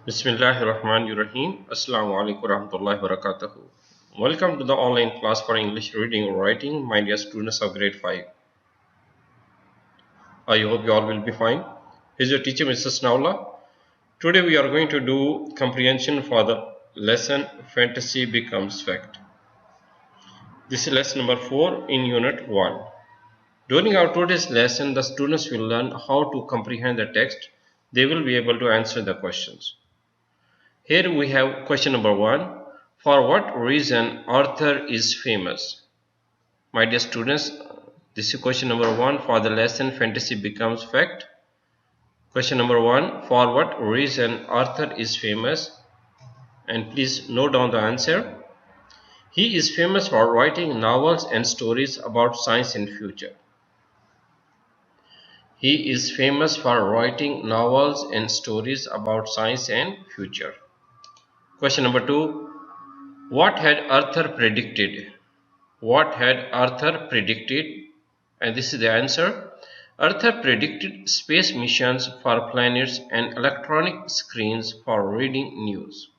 Bismillahirrahmanirrahim. Assalamu alaikum warahmatullahi wabarakatuh. Welcome to the online class for English reading or writing, my dear students of grade 5. I hope you all will be fine. Here's your teacher, Mrs. Naula. Today we are going to do comprehension for the lesson Fantasy Becomes Fact. This is lesson number 4 in unit 1. During our today's lesson, the students will learn how to comprehend the text. They will be able to answer the questions. Here we have question number 1. For what reason Arthur is famous? My dear students, this is question number 1 for the lesson Fantasy Becomes Fact. Question number 1. For what reason Arthur is famous? And please note down the answer. He is famous for writing novels and stories about science and future. He is famous for writing novels and stories about science and future. Question number 2. What had Arthur predicted? What had Arthur predicted? And this is the answer. Arthur predicted space missions for planets and electronic screens for reading news.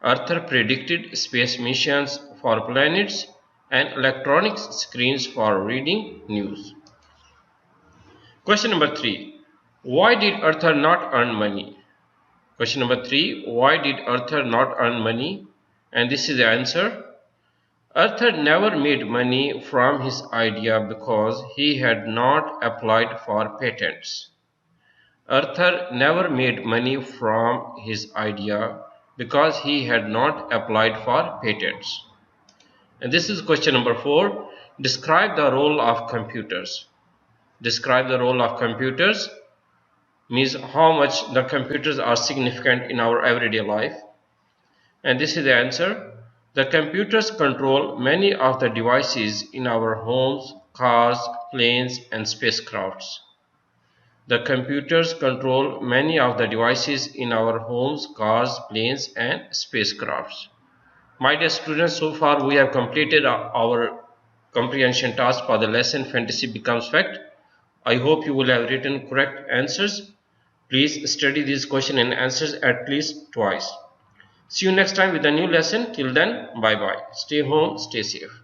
Arthur predicted space missions for planets and electronic screens for reading news. Question number 3. Why did Arthur not earn money? Question number 3. Why did Arthur not earn money? And this is the answer. Arthur never made money from his idea because he had not applied for patents. Arthur never made money from his idea because he had not applied for patents. And this is question number 4. Describe the role of computers. Describe the role of computers means how much the computers are significant in our everyday life. And this is the answer. The computers control many of the devices in our homes, cars, planes, and spacecrafts. The computers control many of the devices in our homes, cars, planes, and spacecrafts. My dear students, so far we have completed our comprehension task for the lesson Fantasy Becomes Fact. I hope you will have written correct answers. Please study these questions and answers at least twice. See you next time with a new lesson. Till then, bye-bye. Stay home, stay safe.